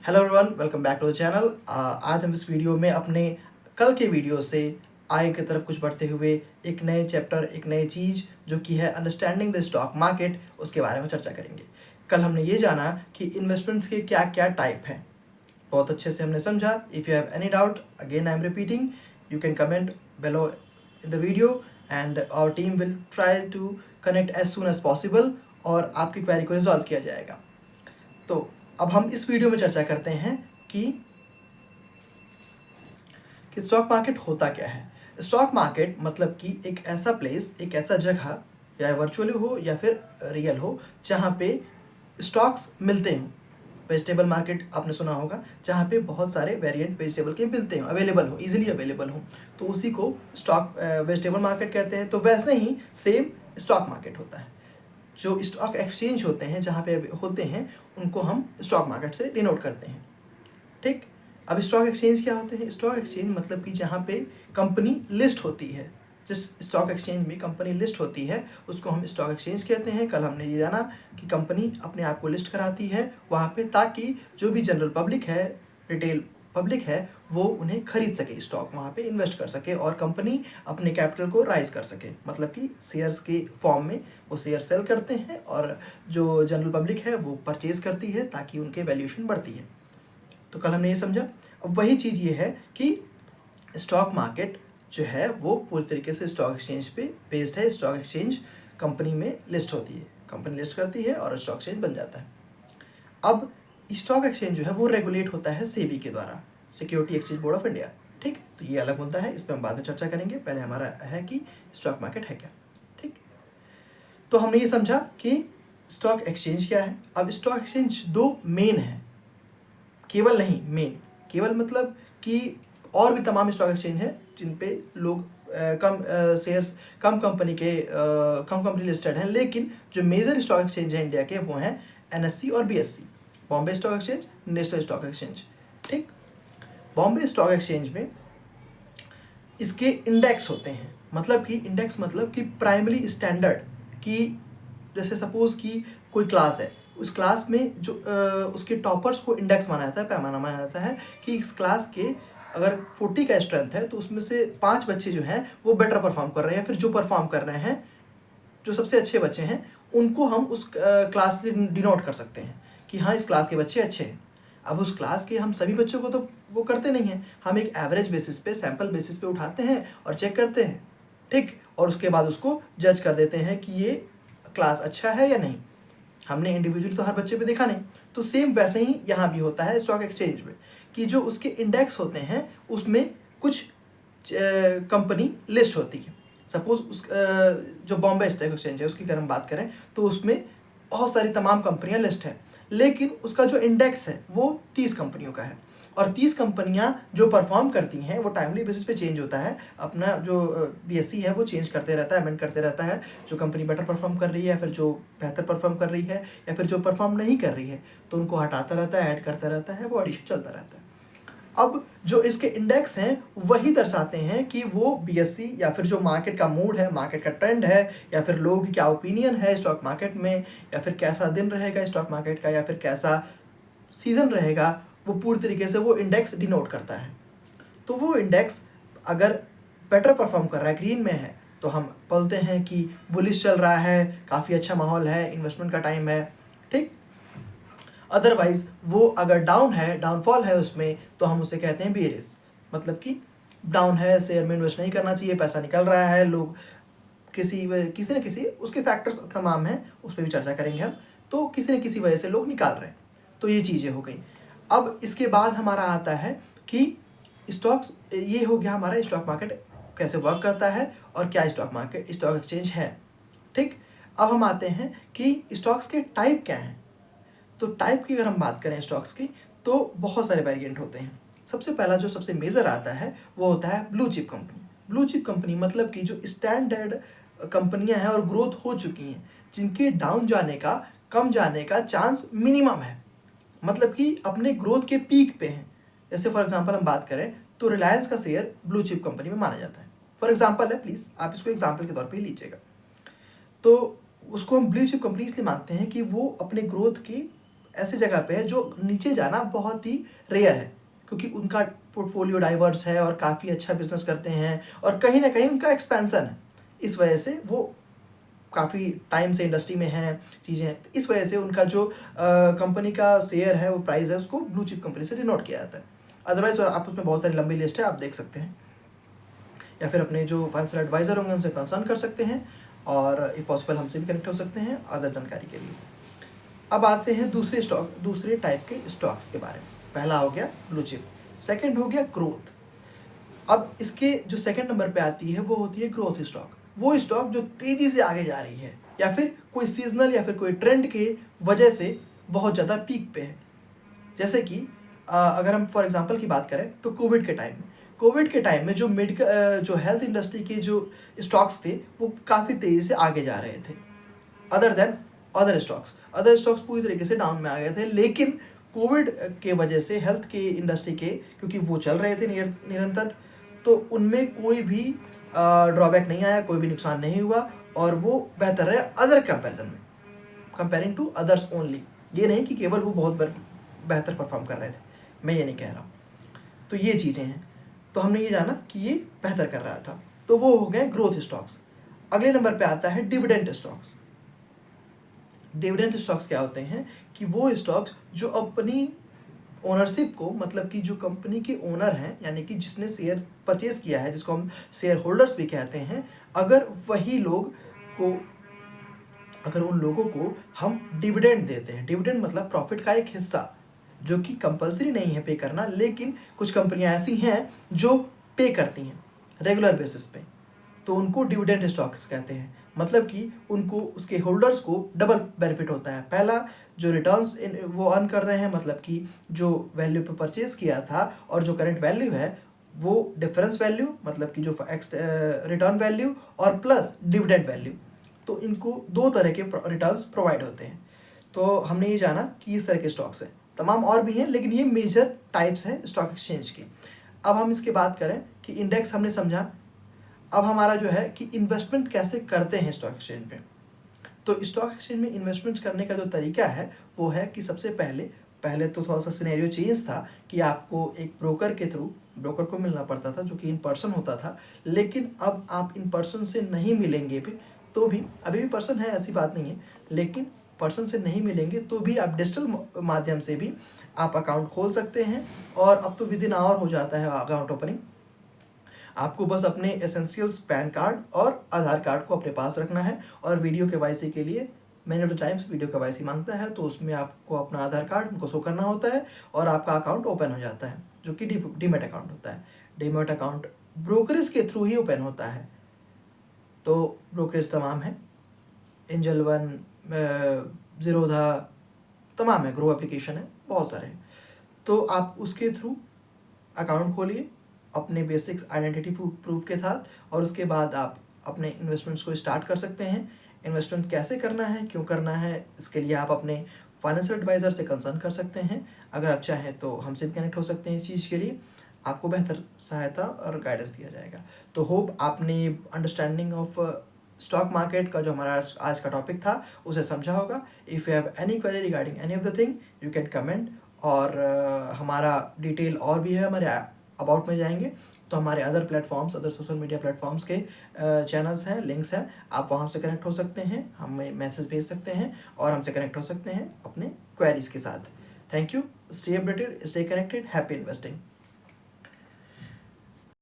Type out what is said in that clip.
Hello everyone, welcome back to the channel. आज हम इस वीडियो में अपने कल के वीडियो से आगे की तरफ कुछ बढ़ते हुए एक नए चैप्टर, एक नई चीज़ जो कि है अंडरस्टैंडिंग द स्टॉक मार्केट, उसके बारे में चर्चा करेंगे। कल हमने ये जाना कि इन्वेस्टमेंट्स के क्या क्या टाइप हैं, बहुत अच्छे से हमने समझा। If you have any doubt, again I am repeating, you can comment below in the video and our team will try to connect as soon as possible और आपकी क्वेरी को रिजॉल्व किया जाएगा। तो अब हम इस वीडियो में चर्चा करते हैं कि स्टॉक मार्केट होता क्या है। स्टॉक मार्केट मतलब कि एक ऐसा प्लेस, एक ऐसा जगह, या वर्चुअली हो या फिर रियल हो, जहाँ पे स्टॉक्स मिलते हों। वेजिटेबल मार्केट आपने सुना होगा, जहाँ पे बहुत सारे वेरिएंट वेजिटेबल के मिलते हों, अवेलेबल हो, इजीली अवेलेबल हो, तो उसी को स्टॉक वेजिटेबल मार्केट कहते हैं। तो वैसे ही सेम स्टॉक मार्केट होता है। जो स्टॉक एक्सचेंज होते हैं, जहाँ पे होते हैं, उनको हम स्टॉक मार्केट से डिनोट करते हैं। ठीक। अब स्टॉक एक्सचेंज क्या होते हैं? स्टॉक एक्सचेंज मतलब कि जहाँ पे कंपनी लिस्ट होती है, जिस स्टॉक एक्सचेंज में कंपनी लिस्ट होती है उसको हम स्टॉक एक्सचेंज कहते हैं। कल हमने ये जाना कि कंपनी अपने आप को लिस्ट कराती है वहाँ पे, ताकि जो भी जनरल पब्लिक है, रिटेल पब्लिक है, वो उन्हें खरीद सके, स्टॉक वहाँ पे इन्वेस्ट कर सके और कंपनी अपने कैपिटल को राइज कर सके। मतलब कि शेयर्स के फॉर्म में वो शेयर सेल करते हैं और जो जनरल पब्लिक है वो परचेज करती है, ताकि उनके वैल्यूएशन बढ़ती है। तो कल हमने ये समझा। अब वही चीज़ ये है कि स्टॉक मार्केट जो है वो पूरी तरीके से स्टॉक एक्सचेंज पे बेस्ड है। स्टॉक एक्सचेंज कंपनी में लिस्ट होती है, कंपनी लिस्ट करती है और स्टॉक एक्सचेंज बन जाता है। अब स्टॉक एक्सचेंज जो है वो रेगुलेट होता है सेबी के द्वारा, security exchange board of India. ठीक, तो ये अलग मुद्दा है, इस पर हम बाद में चर्चा करेंगे। पहले हमारा है कि स्टॉक मार्केट है क्या। ठीक, तो हमने ये समझा कि स्टॉक एक्सचेंज क्या है। अब स्टॉक एक्सचेंज दो मेन है, केवल नहीं, मेन। केवल मतलब कि और भी तमाम स्टॉक एक्सचेंज हैं जिन पे लोग कम शेयर्स, कम कंपनी लिस्टेड हैं, लेकिन जो मेजर स्टॉक एक्सचेंज है इंडिया के वो हैं एनएससी और BSc, Bombay stock exchange, national stock exchange. ठीक, बॉम्बे स्टॉक एक्सचेंज में इसके इंडेक्स होते हैं। मतलब कि इंडेक्स मतलब कि प्राइमरी स्टैंडर्ड की, जैसे सपोज कि कोई क्लास है, उस क्लास में जो उसके टॉपर्स को इंडेक्स माना जाता है, पैमाना माना जाता है कि इस क्लास के अगर 40 का स्ट्रेंथ है तो उसमें से 5 बच्चे जो हैं वो बेटर परफॉर्म कर रहे हैं, फिर जो परफॉर्म कर रहे हैं, जो सबसे अच्छे बच्चे हैं, उनको हम उस क्लास से डिनोट कर सकते हैं कि हाँ, इस क्लास के बच्चे अच्छे हैं। अब उस क्लास के हम सभी बच्चों को तो वो करते नहीं हैं, हम एक एवरेज बेसिस पे, सैम्पल बेसिस पे उठाते हैं और चेक करते हैं। ठीक, और उसके बाद उसको जज कर देते हैं कि ये क्लास अच्छा है या नहीं। हमने इंडिविजुअली तो हर बच्चे पे देखा नहीं। तो सेम वैसे ही यहाँ भी होता है स्टॉक एक्सचेंज में, कि जो उसके इंडेक्स होते हैं उसमें कुछ कंपनी लिस्ट होती है। सपोज उस जो बॉम्बे स्टॉक एक्सचेंज है उसकी अगर हम बात करें तो उसमें बहुत सारी तमाम कंपनियां लिस्ट हैं, लेकिन उसका जो इंडेक्स है वो 30 कंपनियों का है। और 30 कंपनियां जो परफॉर्म करती हैं वो टाइमली बेसिस पे चेंज होता है। अपना जो बीएससी है वो चेंज करते रहता है, अमेंड करते रहता है। जो कंपनी बेटर परफॉर्म कर रही है, या फिर जो बेहतर परफॉर्म कर रही है, या फिर जो परफॉर्म नहीं कर रही है, तो उनको हटाता रहता है, ऐड करता रहता है, वो एडिशन चलता रहता है। अब जो इसके इंडेक्स हैं वही दर्शाते हैं कि वो बीएससी, या फिर जो मार्केट का मूड है, मार्केट का ट्रेंड है, या फिर लोगों की क्या ओपिनियन है स्टॉक मार्केट में, या फिर कैसा दिन रहेगा स्टॉक मार्केट का, या फिर कैसा सीजन रहेगा, वो पूरी तरीके से वो इंडेक्स डिनोट करता है। तो वो इंडेक्स अगर बेटर परफॉर्म कर रहा है, ग्रीन में है, तो हम बोलते हैं कि बुलिश चल रहा है, काफ़ी अच्छा माहौल है, इन्वेस्टमेंट का टाइम है। ठीक, अदरवाइज वो अगर डाउन है, डाउनफॉल है उसमें, तो हम उसे कहते हैं बेयरिश। मतलब कि डाउन है, शेयर में इन्वेस्ट नहीं करना चाहिए, पैसा निकल रहा है, लोग किसी न किसी उसके फैक्टर्स तमाम हैं, उस पर भी चर्चा करेंगे हम। तो किसी न किसी वजह से लोग निकाल रहे हैं। तो ये चीज़ें हो गई। अब इसके बाद हमारा आता है कि स्टॉक्स, ये हो गया हमारा स्टॉक मार्केट कैसे वर्क करता है और क्या स्टॉक मार्केट, स्टॉक एक्सचेंज है। ठीक, अब हम आते हैं कि स्टॉक्स के टाइप क्या हैं। तो टाइप की अगर हम बात करें स्टॉक्स की, तो बहुत सारे वेरिएंट होते हैं। सबसे पहला जो सबसे मेजर आता है वो होता है blue chip company. Blue chip company मतलब कि जो स्टैंडर्ड कंपनियां हैं और ग्रोथ हो चुकी हैं, जिनके डाउन जाने का, कम जाने का चांस मिनिमम है, मतलब कि अपने ग्रोथ के पीक पे हैं। जैसे फॉर एग्जांपल हम बात करें तो रिलायंस का शेयर ब्लू चिप कंपनी में माना जाता है। फॉर एग्जांपल है, प्लीज़ आप इसको एग्जांपल के तौर पे ही लीजिएगा। तो उसको हम ब्लू चिप कंपनी इसलिए मानते हैं कि वो अपने ग्रोथ की ऐसी जगह पे है जो नीचे जाना बहुत ही रेयर है, क्योंकि उनका पोर्टफोलियो डाइवर्स है और काफ़ी अच्छा बिजनेस करते हैं और कहीं ना कहीं उनका एक्सपेंसन है। इस वजह से वो काफ़ी टाइम से इंडस्ट्री में हैं, चीज़ें हैं, इस वजह से उनका जो कंपनी का शेयर है, वो प्राइस है, उसको ब्लू चिप कंपनी से डिनोट किया जाता है। अदरवाइज आप उसमें बहुत सारी लंबी लिस्ट है, आप देख सकते हैं, या फिर अपने जो फाइनेंशियल एडवाइज़र होंगे उनसे कंसल्ट कर सकते हैं, और इफ पॉसिबल हमसे भी कनेक्ट हो सकते हैं अदर जानकारी के लिए। अब आते हैं दूसरे टाइप के स्टॉक्स के बारे में। पहला हो गया ब्लू चिप, सेकंड हो गया ग्रोथ। अब इसके जो सेकंड नंबर पे आती है वो होती है ग्रोथ स्टॉक। वो स्टॉक जो तेज़ी से आगे जा रही है या फिर कोई सीजनल या फिर कोई ट्रेंड के वजह से बहुत ज़्यादा पीक पे है। जैसे कि अगर हम फॉर एग्जांपल की बात करें तो कोविड के टाइम में जो जो हेल्थ इंडस्ट्री के जो स्टॉक्स थे वो काफ़ी तेज़ी से आगे जा रहे थे, अदर देन अदर स्टॉक्स पूरी तरीके से डाउन में आ गए थे। लेकिन कोविड के वजह से हेल्थ के इंडस्ट्री के, क्योंकि वो चल रहे थे निरंतर, तो उनमें कोई भी ड्रॉबैक नहीं आया, कोई भी नुकसान नहीं हुआ, और वो बेहतर रहे अदर कंपैरिजन में, कंपेयरिंग टू अदर्स ओनली। ये नहीं कि केवल वो बहुत बेहतर परफॉर्म कर रहे थे, मैं ये नहीं कह रहा। तो ये चीज़ें हैं, तो हमने ये जाना कि ये बेहतर कर रहा था, तो वो हो गए ग्रोथ स्टॉक्स। अगले नंबर पे आता है डिविडेंड स्टॉक्स। डिविडेंड स्टॉक्स क्या होते हैं कि वो स्टॉक्स जो अपनी ओनरशिप को, मतलब कि जो कंपनी के ओनर हैं, यानी कि जिसने शेयर परचेज किया है, जिसको हम शेयर होल्डर्स भी कहते हैं, अगर वही लोग को अगर उन लोगों को हम डिविडेंड देते हैं, डिविडेंड मतलब प्रॉफिट का एक हिस्सा, जो कि कंपलसरी नहीं है पे करना, लेकिन कुछ कंपनियां ऐसी हैं जो पे करती हैं रेगुलर बेसिस पे, तो उनको डिविडेंड स्टॉक्स कहते हैं। मतलब कि उनको, उसके होल्डर्स को डबल बेनिफिट होता है। पहला, जो रिटर्न्स वो अर्न कर रहे हैं, मतलब कि जो वैल्यू पे परचेज किया था और जो करंट वैल्यू है, वो डिफरेंस वैल्यू, मतलब कि जो रिटर्न वैल्यू और प्लस डिविडेंड वैल्यू, तो इनको दो तरह के रिटर्न्स प्रोवाइड होते हैं। तो हमने ये जाना कि इस तरह के स्टॉक्स हैं, तमाम और भी हैं, लेकिन ये मेजर टाइप्स हैं स्टॉक एक्सचेंज की। अब हम इसकी बात करें कि इंडेक्स हमने समझा, अब हमारा जो है कि इन्वेस्टमेंट कैसे करते हैं स्टॉक एक्सचेंज में। तो स्टॉक एक्सचेंज में इन्वेस्टमेंट करने का जो तरीका है वो है कि सबसे पहले तो थोड़ा सा सिनेरियो चेंज था कि आपको एक ब्रोकर के थ्रू ब्रोकर को मिलना पड़ता था, जो कि इन पर्सन होता था। लेकिन अब आप इन पर्सन से नहीं मिलेंगे भी, तो भी अभी भी पर्सन है, ऐसी बात नहीं है, लेकिन पर्सन से नहीं मिलेंगे तो भी आप डिजिटल माध्यम से भी आप अकाउंट खोल सकते हैं। और अब तो विद इन आवर हो जाता है अकाउंट ओपनिंग। आपको बस अपने एसेंशियल्स पैन कार्ड और आधार कार्ड को अपने पास रखना है, और वीडियो केवाईसी के लिए many of the times video KYC मांगता है, तो उसमें आपको अपना आधार कार्ड उनको शो करना होता है और आपका अकाउंट ओपन हो जाता है, जो कि डीमैट अकाउंट होता है। डीमैट अकाउंट ब्रोकरेज के थ्रू ही ओपन होता है। तो ब्रोकरेज तमाम है, एंजल वन, ज़ीरोधा, तमाम है, ग्रो एप्लीकेशन है, बहुत सारे हैं। तो आप उसके थ्रू अकाउंट खोलिए अपने बेसिक्स आइडेंटिटी प्रूफ के साथ, और उसके बाद आप अपने इन्वेस्टमेंट्स को स्टार्ट कर सकते हैं। इन्वेस्टमेंट कैसे करना है, क्यों करना है, इसके लिए आप अपने फाइनेंशियल एडवाइज़र से कंसल्ट कर सकते हैं। अगर आप चाहें तो हमसे भी कनेक्ट हो सकते हैं, इस चीज़ के लिए आपको बेहतर सहायता और गाइडेंस दिया जाएगा। तो होप आपने अंडरस्टैंडिंग ऑफ स्टॉक मार्केट का जो हमारा आज का टॉपिक था उसे समझा होगा। If you have any query regarding any of the thing, you can comment. और हमारा डिटेल और भी है, हमारे अबाउट में जाएंगे तो हमारे other platforms, other social media platforms के चैनल्स हैं, लिंक्स हैं, आप वहाँ से कनेक्ट हो सकते हैं, हमें मैसेज भेज सकते हैं और हमसे कनेक्ट हो सकते हैं अपने क्वेरीज के साथ। Thank you, stay updated, stay connected, happy investing.